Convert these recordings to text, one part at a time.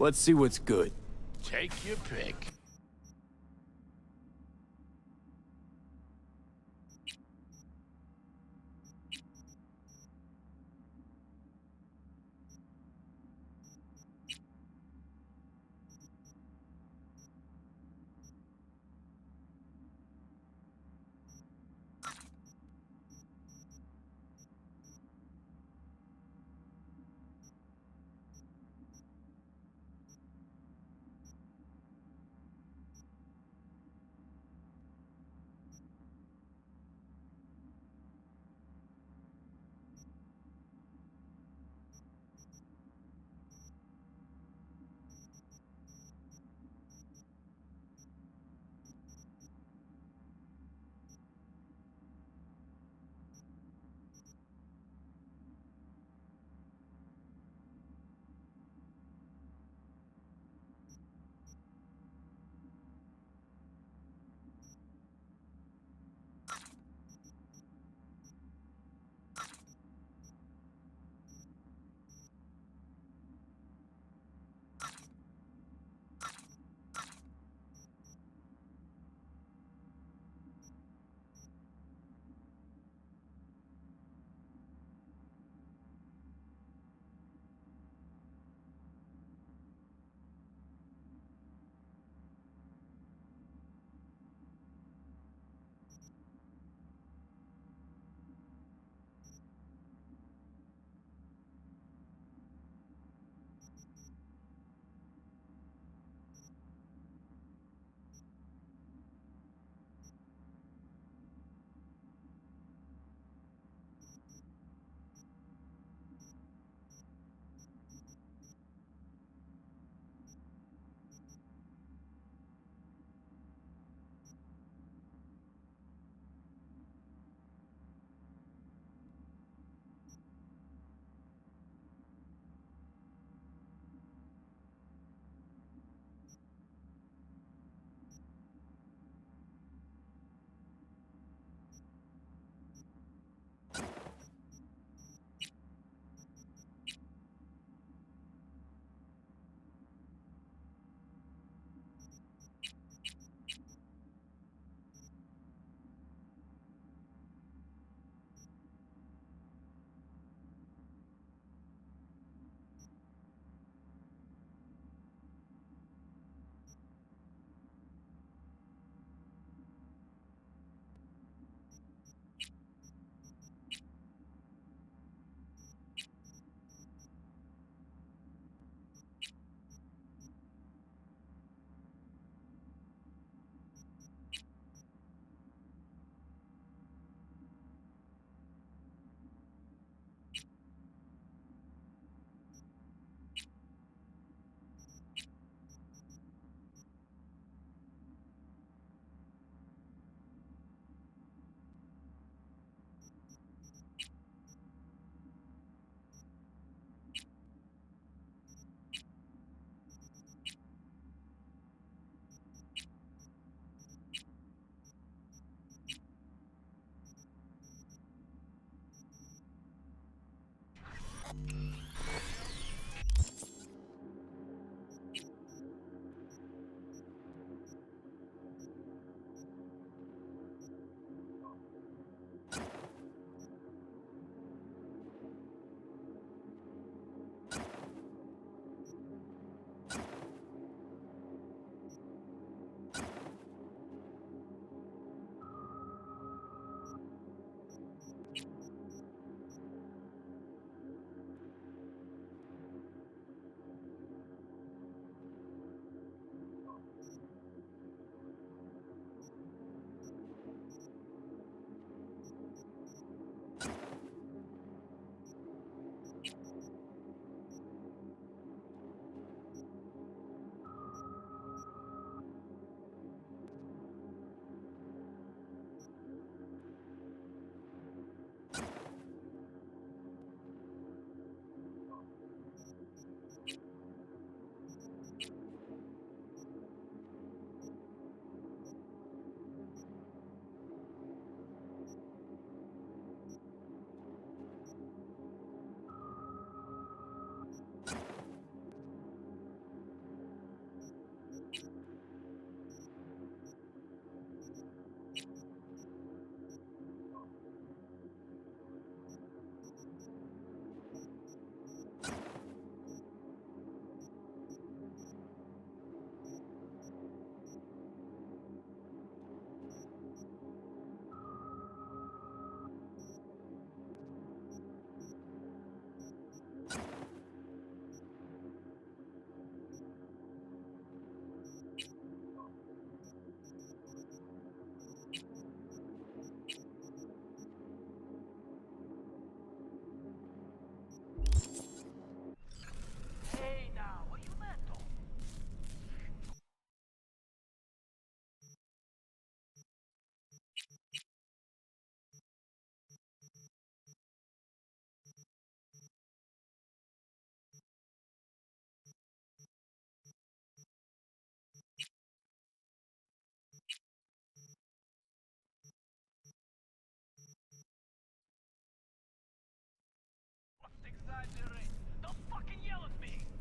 Let's see what's good. Take your pick.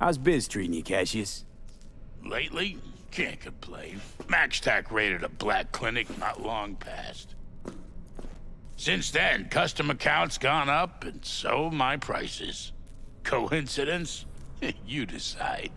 How's biz treating you, Cassius? Lately, can't complain. MaxTac raided a black clinic not long past. Since then, custom accounts gone up, and so my prices. Coincidence? You decide.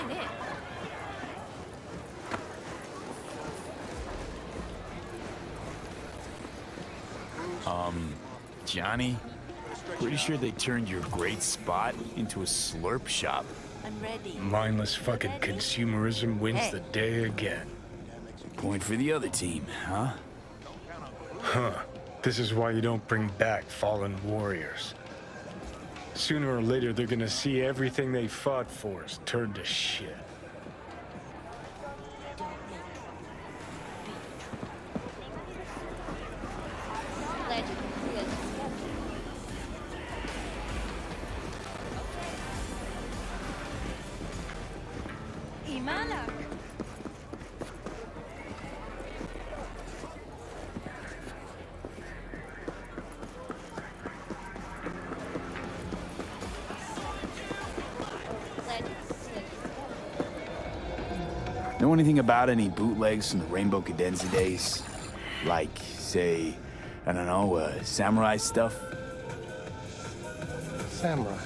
ね。 Johnny, pretty sure they turned your great spot into a slurp shop. I'm ready. Mindless fucking consumerism wins the day again. Point for the other team, huh? Huh. This is why you don't bring back fallen warriors. Sooner or later, they're gonna see everything they fought for is turned to shit. Imalak. Know anything about any bootlegs from the Rainbow Cadenza days? Like, say, I don't know, samurai stuff? Samurai.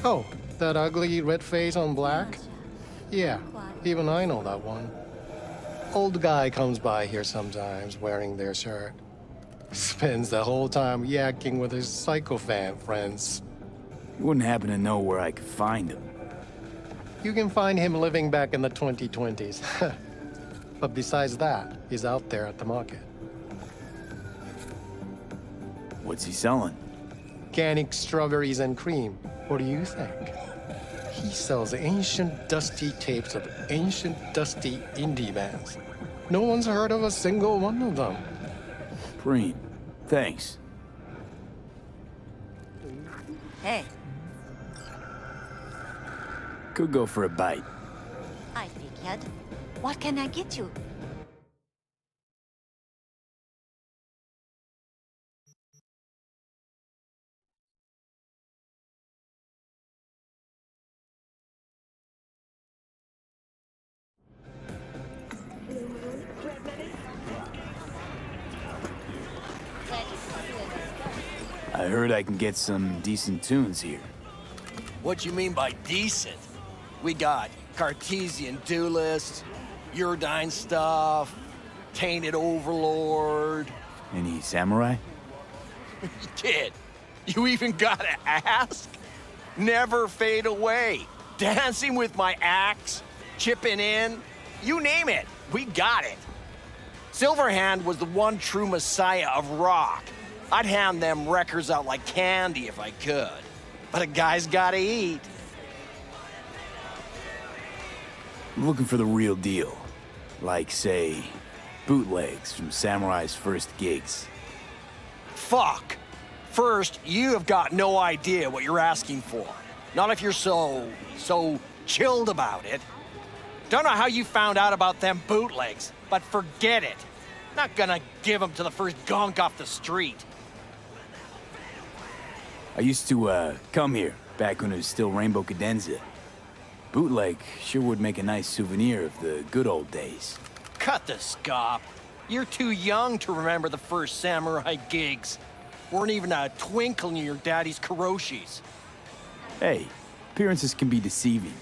Oh, that ugly red face on black? Yeah, even I know that one. Old guy comes by here sometimes wearing their shirt. Spends the whole time yakking with his psychophant friends. You wouldn't happen to know where I could find him. You can find him living back in the 2020s. But besides that, he's out there at the market. What's he selling? Organic strawberries and cream. What do you think? He sells ancient, dusty tapes of ancient, dusty indie bands. No one's heard of a single one of them. Preem. Thanks. Hey, Could go for a bite. I figured. What can I get you? I heard I can get some decent tunes here. What you mean by decent? We got Cartesian duelists, Uridine stuff, Tainted Overlord. Any samurai? Kid, you even gotta ask? Never fade away. Dancing with my axe, chipping in, you name it, we got it. Silverhand was the one true messiah of rock. I'd hand them records out like candy if I could. But a guy's gotta eat. I'm looking for the real deal. Like, say, bootlegs from Samurai's first gigs. Fuck. First, you have got no idea what you're asking for. Not if you're so chilled about it. Don't know how you found out about them bootlegs, but forget it. Not gonna give them to the first gonk off the street. I used to, come here, back when it was still Rainbow Cadenza. Bootleg sure would make a nice souvenir of the good old days. Cut the scop. You're too young to remember the first samurai gigs. Weren't even a twinkle in your daddy's karoshis. Hey, appearances can be deceiving.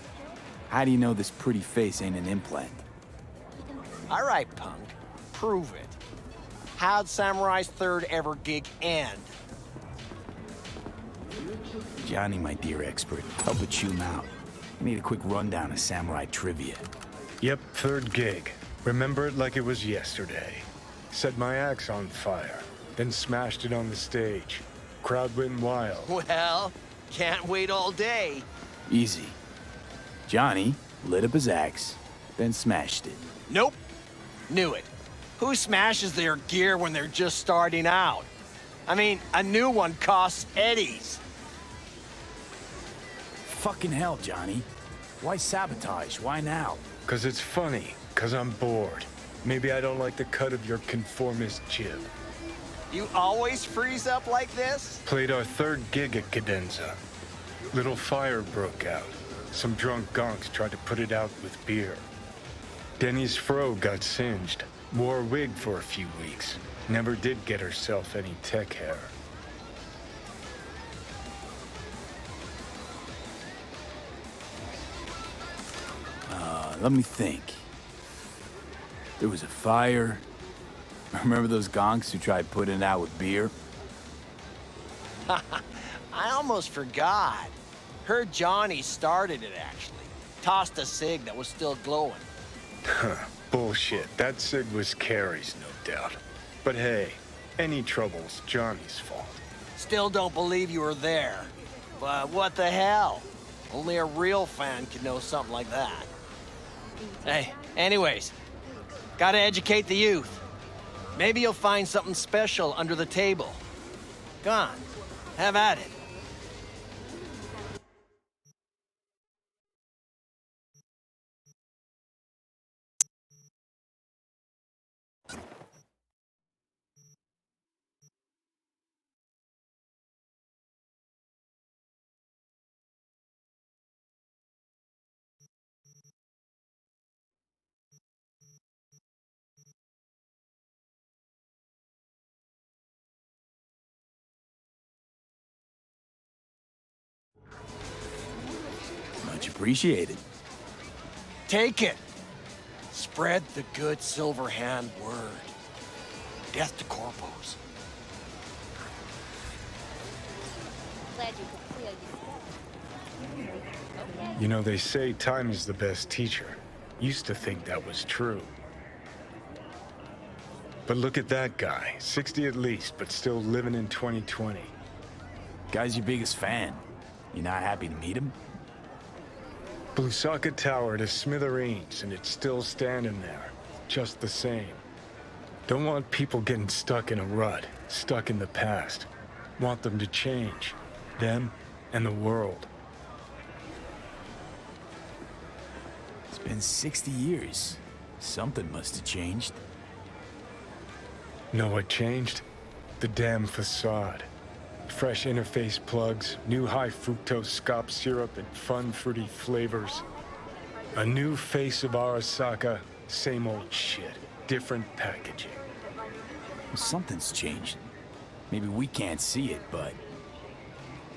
How do you know this pretty face ain't an implant? All right, punk. Prove it. How'd Samurai's third ever gig end? Johnny, my dear expert, help but chew him out. I need a quick rundown of samurai trivia. Yep, third gig. Remember it like it was yesterday. Set my axe on fire, then smashed it on the stage. Crowd went wild. Well, can't wait all day. Easy. Johnny lit up his axe, then smashed it. Nope. Knew it. Who smashes their gear when they're just starting out? I mean, a new one costs eddies. Fucking hell, Johnny. Why sabotage? Why now? 'Cause it's funny, 'cause I'm bored. Maybe I don't like the cut of your conformist jib. You always freeze up like this? Played our third gig at Cadenza. Little fire broke out. Some drunk gonks tried to put it out with beer. Denny's fro got singed. Wore a wig for a few weeks. Never did get herself any tech hair. Let me think. There was a fire. Remember those gonks who tried putting it out with beer? I almost forgot. Heard Johnny started it, actually. Tossed a cig that was still glowing. Bullshit. That cig was Carrie's, no doubt. But hey, any trouble's Johnny's fault. Still don't believe you were there. But what the hell? Only a real fan could know something like that. Hey, anyways, gotta educate the youth. Maybe you'll find something special under the table. Go on, have at it. Much appreciated. Take it. Spread the good silver hand word. Death to corpos. Glad you could clear your You know, they say time is the best teacher. Used to think that was true. But look at that guy. 60 at least, but still living in 2020. Guy's your biggest fan. You not happy to meet him? Blusaka Tower to smithereens, and it's still standing there. Just the same. Don't want people getting stuck in a rut, stuck in the past. Want them to change. Them and the world. It's been 60 years. Something must have changed. Know what changed? The damn facade. Fresh interface plugs, new high fructose scop syrup, and fun fruity flavors. A new face of Arasaka, same old shit, different packaging. Something's changed. Maybe we can't see it, but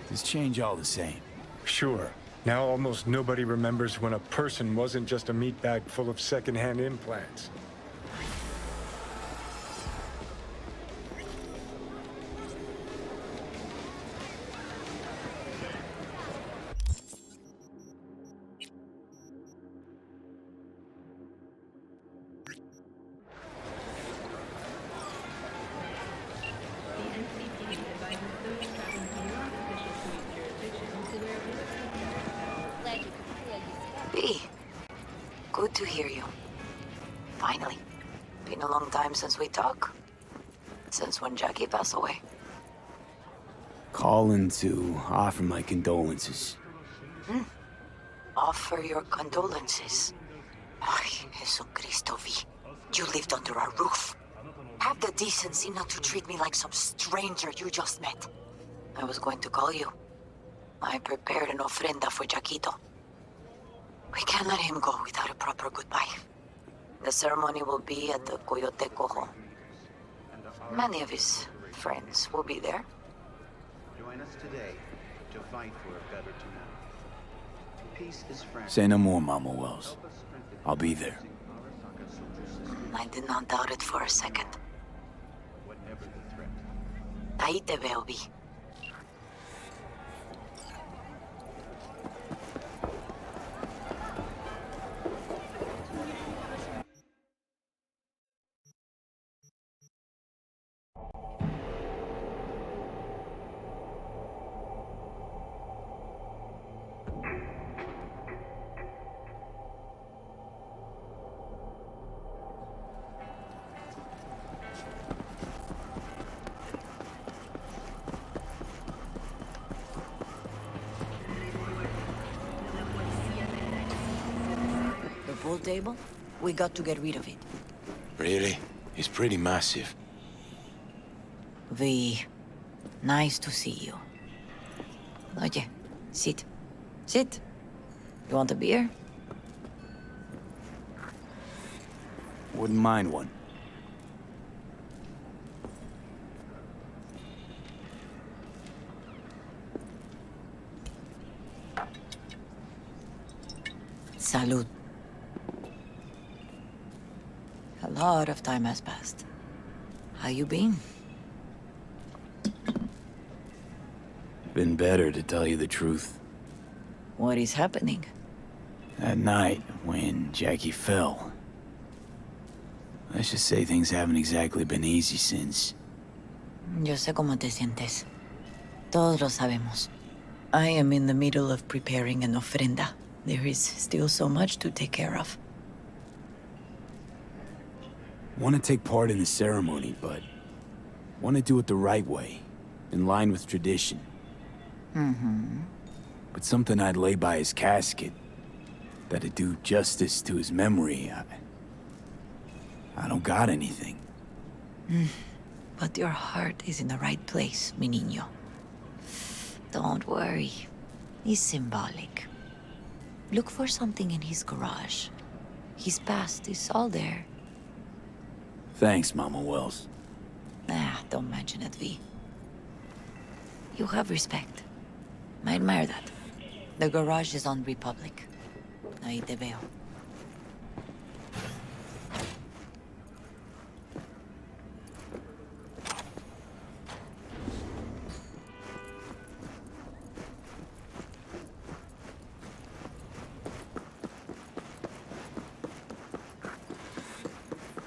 there's change all the same. Sure, now almost nobody remembers when a person wasn't just a meat bag full of secondhand implants. Glad you could clear your B. Good to hear you. Finally. Been a long time since we talked. Since when Jackie passed away. Calling to offer my condolences. Offer your condolences. Ay, Jesucristo, V. You lived under our roof. Have the decency not to treat me like some stranger you just met. I was going to call you. I prepared an ofrenda for Jaquito. We can't let him go without a proper goodbye. The ceremony will be at the Coyote Cojo. Many of his friends will be there. Join us today to fight for a better tomorrow. Peace is fragile. Say no more, Mama Wells. I'll be there. I did not doubt it for a second. Whatever the threat. Ahí te veo, Vi. The pool table? We got to get rid of it. Really? It's pretty massive. V, nice to see you. Oye, sit. Sit. You want a beer? Wouldn't mind one. Salud. lot of time has passed. How you been? Been better, to tell you the truth. What is happening? That night, when Jackie fell. Let's just say things haven't exactly been easy since. Yo sé cómo te sientes. Todos lo sabemos. I am in the middle of preparing an ofrenda. There is still so much to take care of. Want to take part in the ceremony, but want to do it the right way, in line with tradition. But something I'd lay by his casket, that'd do justice to his memory, I don't got anything. But your heart is in the right place, mi niño. Don't worry. It's symbolic. Look for something in his garage. His past is all there. Thanks, Mama Wells. Don't mention it, V. You have respect. I admire that. The garage is on Republic. Ahí te veo.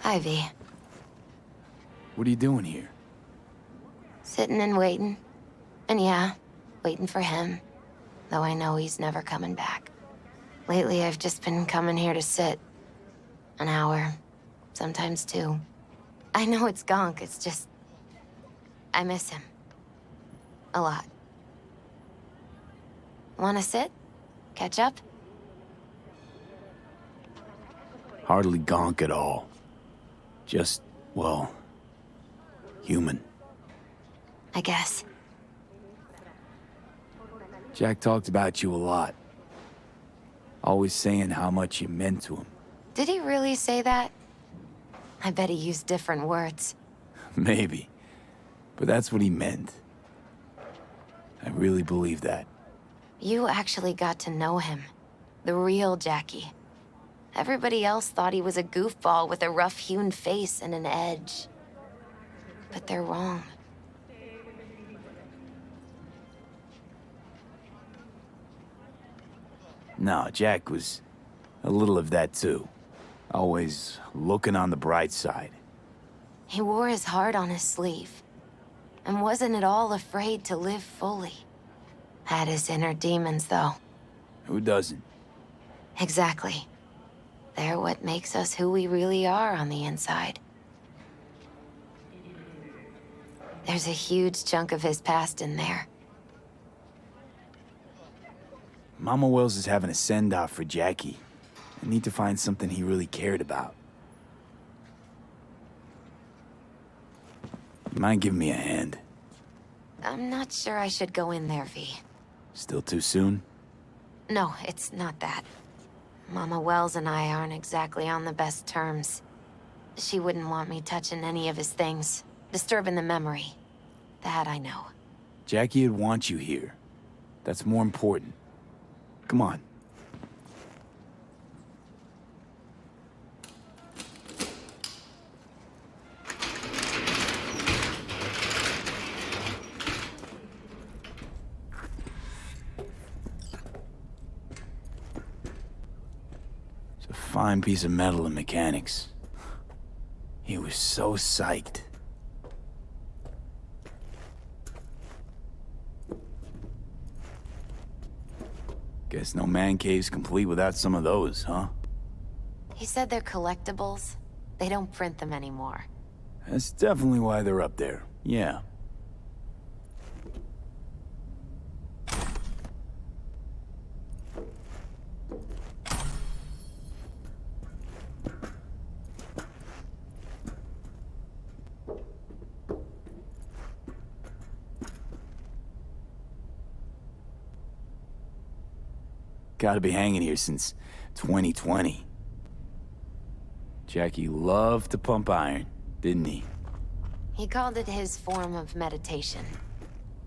Hi, V. What are you doing here? Sitting and waiting. And yeah, waiting for him. Though I know he's never coming back. Lately, I've just been coming here to sit. An hour. Sometimes two. I know it's gonk, it's just... I miss him. A lot. Wanna sit? Catch up? Hardly gonk at all. Just, well, human. I guess. Jack talked about you a lot. Always saying how much you meant to him. Did he really say that? I bet he used different words. Maybe. But that's what he meant. I really believe that. You actually got to know him. The real Jackie. Everybody else thought he was a goofball with a rough-hewn face and an edge. But they're wrong. No, Jack was a little of that too. Always looking on the bright side. He wore his heart on his sleeve. And wasn't at all afraid to live fully. Had his inner demons, though. Who doesn't? Exactly. They're what makes us who we really are on the inside. There's a huge chunk of his past in there. Mama Wells is having a send-off for Jackie. I need to find something he really cared about. You mind giving me a hand? I'm not sure I should go in there, V. Still too soon? No, it's not that. Mama Wells and I aren't exactly on the best terms. She wouldn't want me touching any of his things, disturbing the memory. That I know. Jackie would want you here. That's more important. Come on. It's a fine piece of metal and mechanics. He was so psyched. Guess no man cave's complete without some of those, huh? He said they're collectibles. They don't print them anymore. That's definitely why they're up there, yeah. Gotta be hanging here since 2020. Jackie loved to pump iron, didn't he? He called it his form of meditation.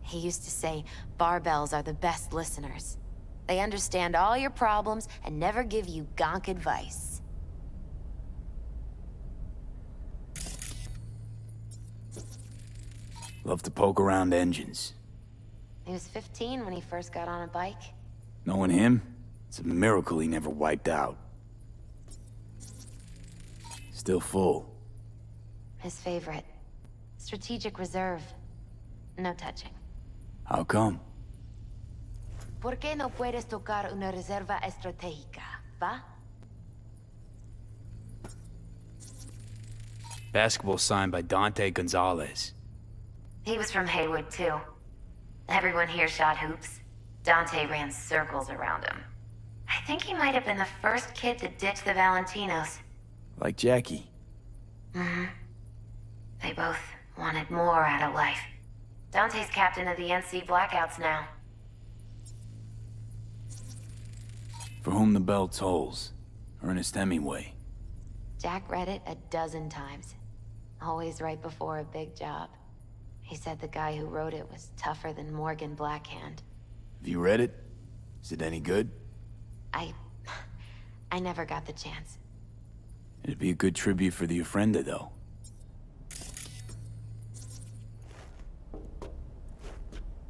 He used to say barbells are the best listeners. They understand all your problems and never give you gonk advice. Love to poke around engines. He was 15 when he first got on a bike. Knowing him, it's a miracle he never wiped out. Still full. His favorite. Strategic reserve. No touching. How come? ¿Por qué no puedes tocar una reserva estratégica, va? Basketball signed by Dante Gonzalez. He was from Haywood, too. Everyone here shot hoops. Dante ran circles around him. I think he might have been the first kid to ditch the Valentinos. Like Jackie. Mm-hmm. They both wanted more out of life. Dante's captain of the NC Blackouts now. For whom the bell tolls. Ernest Hemingway. Jack read it a dozen times. Always right before a big job. He said the guy who wrote it was tougher than Morgan Blackhand. Have you read it? Is it any good? I never got the chance. It'd be a good tribute for the Ofrenda, though.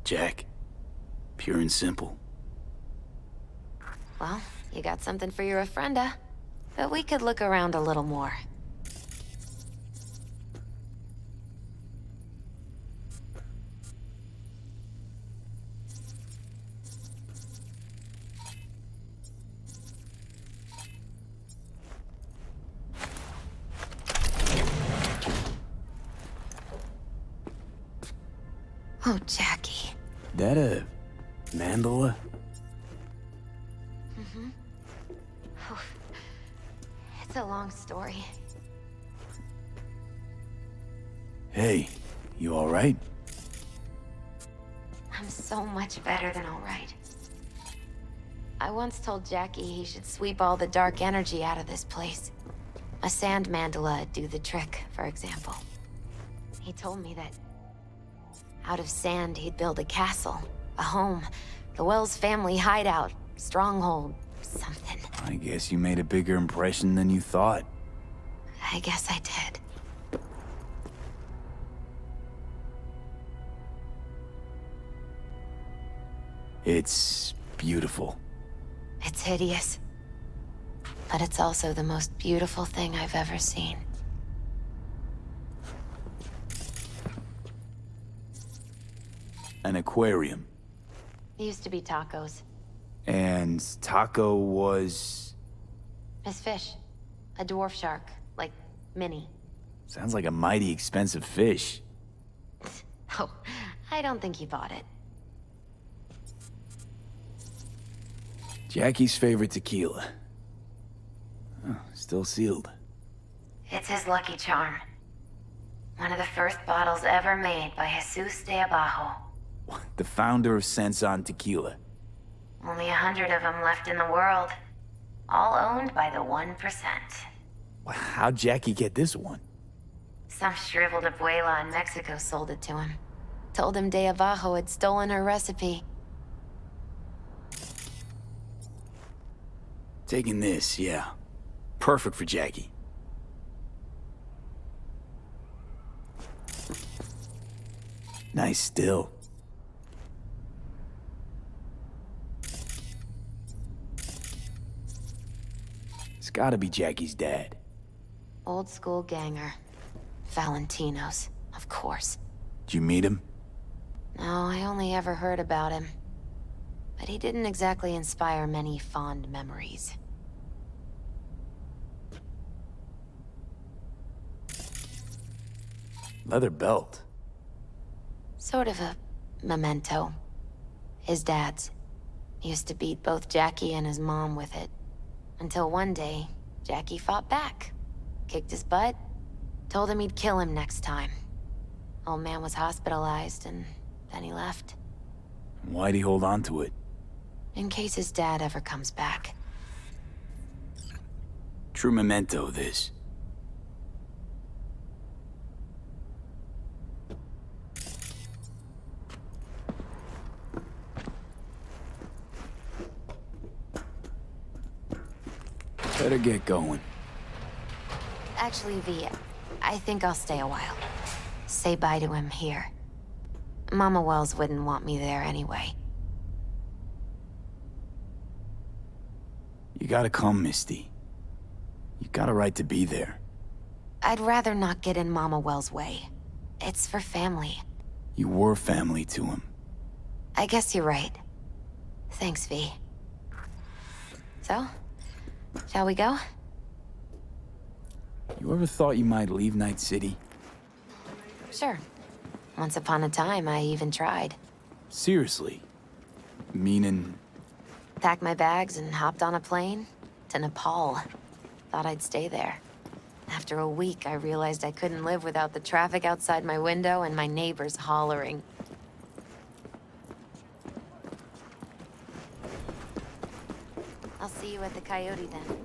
Jack. Pure and simple. Well, you got something for your Ofrenda. But we could look around a little more. Oh, Jackie. That a mandala? Mm-hmm. Oh, it's a long story. Hey, you alright? I'm so much better than alright. I once told Jackie he should sweep all the dark energy out of this place. A sand mandala'd do the trick, for example. He told me that out of sand he'd build a castle, a home, the Wells family hideout, stronghold, something. I guess you made a bigger impression than you thought. I guess I did. It's beautiful. It's hideous. But it's also the most beautiful thing I've ever seen. An aquarium. It used to be Taco's. And Taco was... His fish. A dwarf shark. Like, Minnie. Sounds like a mighty expensive fish. Oh, I don't think he bought it. Jackie's favorite tequila. Oh, still sealed. It's his lucky charm. One of the first bottles ever made by Jesus de Abajo. The founder of Sensan Tequila. Only 100 of them left in the world. All owned by the 1%. How'd Jackie get this one? Some shriveled abuela in Mexico sold it to him. Told him de Abajo had stolen her recipe. Taking this, yeah. Perfect for Jackie. Nice still. It's gotta be Jackie's dad. Old school ganger. Valentinos, of course. Did you meet him? No, I only ever heard about him. But he didn't exactly inspire many fond memories. Leather belt. Sort of a memento. His dad's. Used to beat both Jackie and his mom with it. Until one day, Jackie fought back. Kicked his butt. Told him he'd kill him next time. Old man was hospitalized, and then he left. Why'd he hold on to it? In case his dad ever comes back. True memento, this. Better get going. Actually, V, I think I'll stay a while. Say bye to him here. Mama Wells wouldn't want me there anyway. You gotta come, Misty. You got a right to be there. I'd rather not get in Mama Wells' way. It's for family. You were family to him. I guess you're right. Thanks, V. So, shall we go? You ever thought you might leave Night City? Sure. Once upon a time, I even tried. Seriously? Meaning... Packed my bags and hopped on a plane to Nepal. Thought I'd stay there. After a week, I realized I couldn't live without the traffic outside my window and my neighbors hollering. I'll see you at the Coyote then.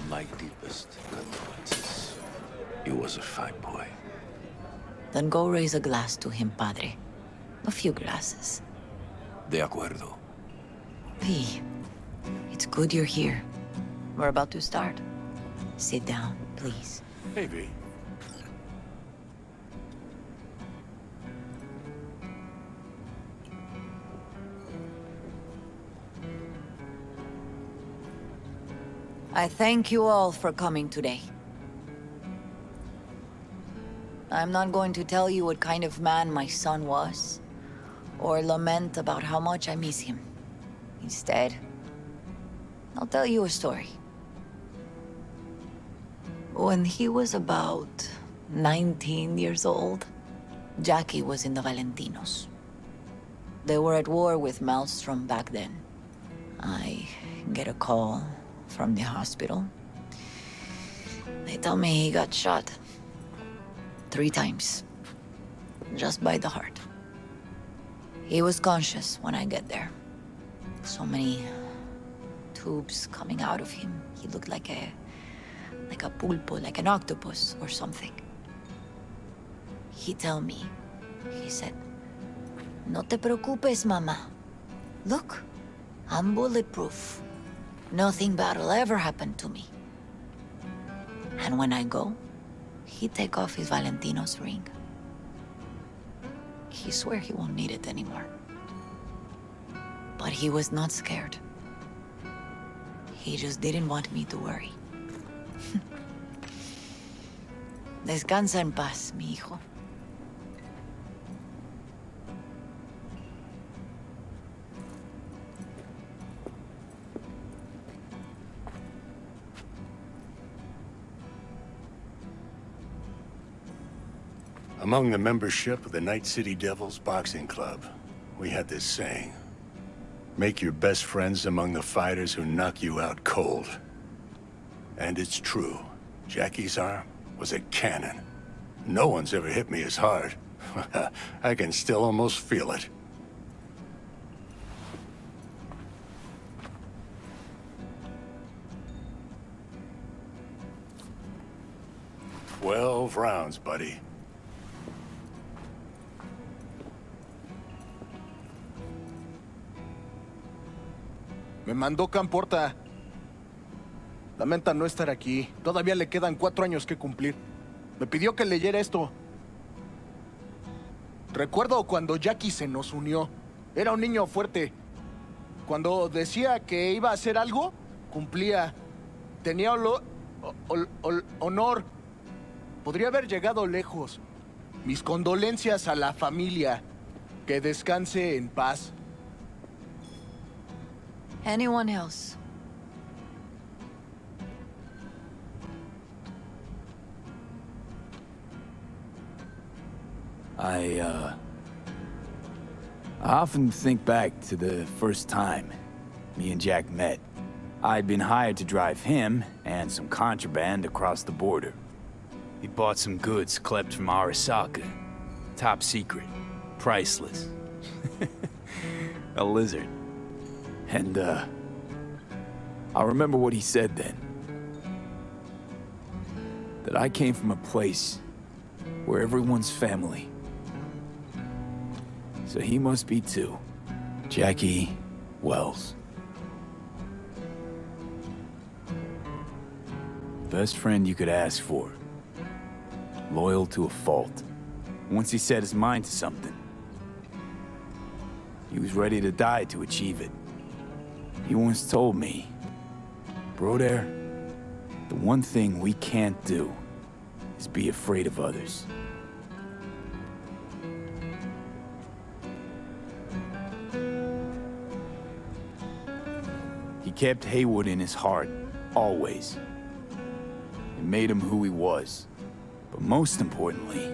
My deepest condolences. He was a fine boy. Then go raise a glass to him, Padre. A few glasses. De acuerdo. V, it's good you're here. We're about to start. Sit down, please. Hey, V. I thank you all for coming today. I'm not going to tell you what kind of man my son was, or lament about how much I miss him. Instead, I'll tell you a story. When he was about 19 years old, Jackie was in the Valentinos. They were at war with Maelstrom back then. I get a call from the hospital. They tell me he got shot 3 times, just by the heart. He was conscious when I get there. So many tubes coming out of him. He looked like a pulpo, like an octopus or something. He tell me, he said, "No te preocupes, mama. Look, I'm bulletproof. Nothing bad will ever happen to me." And when I go, he take off his Valentino's ring. He swear he won't need it anymore. But he was not scared. He just didn't want me to worry. Descansa en paz, mi hijo. Among the membership of the Night City Devils Boxing Club, we had this saying: make your best friends among the fighters who knock you out cold. And it's true. Jackie's arm was a cannon. No one's ever hit me as hard. I can still almost feel it. "12 rounds, buddy." Me mandó Camporta. Lamenta no estar aquí. Todavía le quedan 4 años que cumplir. Me pidió que leyera esto. Recuerdo cuando Jackie se nos unió. Era un niño fuerte. Cuando decía que iba a hacer algo, cumplía. Tenía honor. Podría haber llegado lejos. Mis condolencias a la familia. Que descanse en paz. Anyone else? I often think back to the first time me and Jack met. I'd been hired to drive him and some contraband across the border. He bought some goods klept from Arasaka. Top secret. Priceless. A lizard. And, I remember what he said then. That I came from a place where everyone's family. So he must be too. Jackie Wells. Best friend you could ask for. Loyal to a fault. Once he set his mind to something, he was ready to die to achieve it. He once told me, Broder, the one thing we can't do is be afraid of others. He kept Haywood in his heart, always. It made him who he was. But most importantly,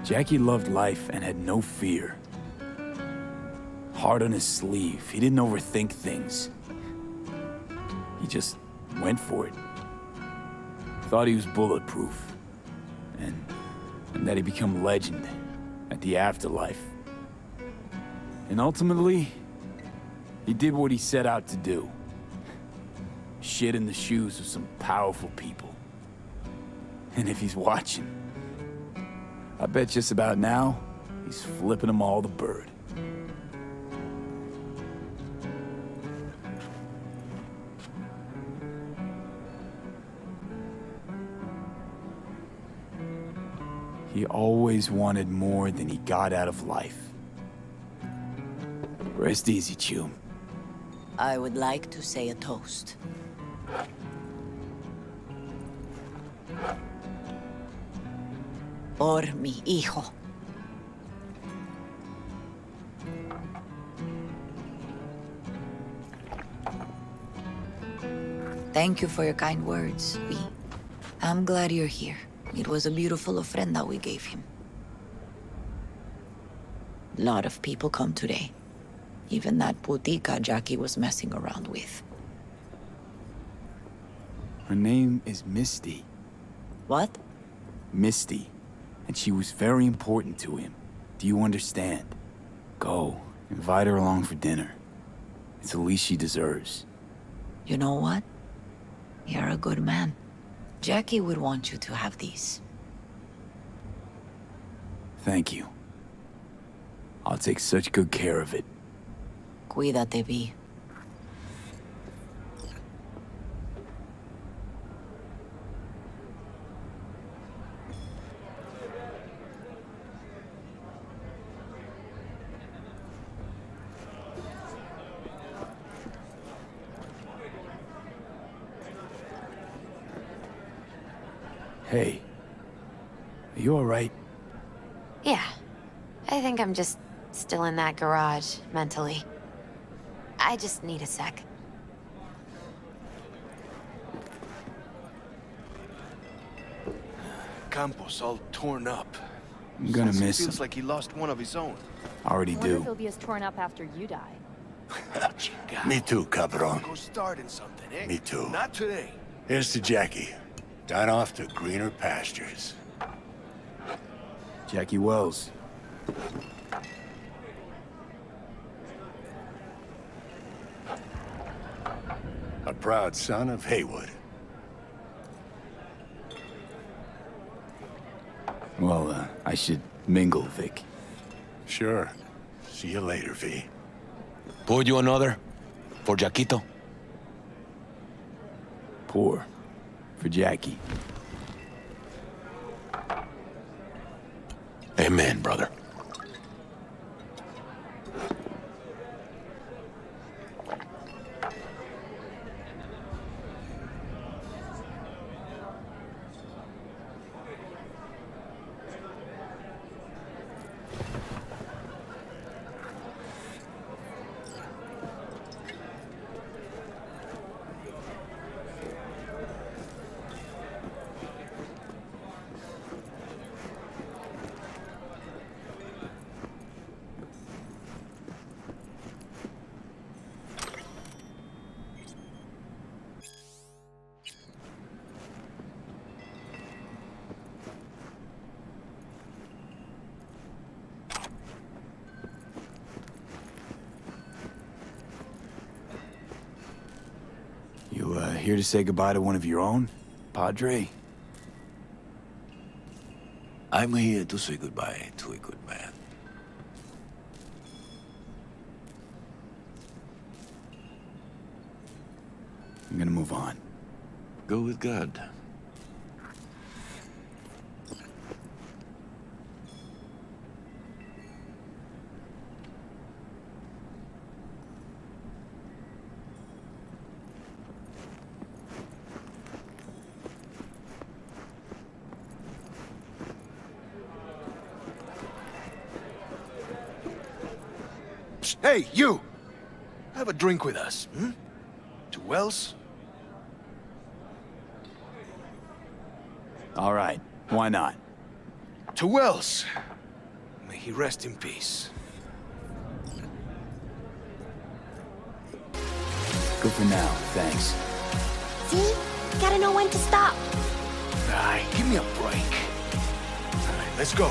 Jackie loved life and had no fear. Heart on his sleeve, he didn't overthink things. He just went for it. Thought he was bulletproof. And that he'd become legend at the afterlife. And ultimately, he did what he set out to do. Shit in the shoes of some powerful people. And if he's watching, I bet just about now, he's flipping them all the bird. He always wanted more than he got out of life. Rest easy, Chum. I would like to say a toast. Por mi hijo. Thank you for your kind words, V. I'm glad you're here. It was a beautiful ofrenda we gave him. A lot of people come today. Even that putica Jackie was messing around with. Her name is Misty. What? Misty. And she was very important to him. Do you understand? Go. Invite her along for dinner. It's the least she deserves. You know what? You're a good man. Jackie would want you to have these. Thank you. I'll take such good care of it. Cuídate, V. Hey. Are you alright? Yeah. I think I'm just still in that garage, mentally. I just need a sec. Campos all torn up. I'm gonna miss him. Feels like he lost one of his own. Already I wonder if do. he'll be as torn up after you die. Me too, cabron. Go starting something, eh? Me too. Not today. Here's to Jackie. Down off to greener pastures. Jackie Wells. A proud son of Haywood. Well, I should mingle, Vic. Sure. See you later, V. Pour you another? For Jaquito? Pour. For Jackie. Amen, brother. Here to say goodbye to one of your own, Padre? I'm here to say goodbye to a good man. I'm gonna move on. Go with God. Hey, you! Have a drink with us, hmm? To Wells? All right, why not? To Wells. May he rest in peace. Good for now, thanks. See? Gotta know when to stop. Give me a break. All right, let's go.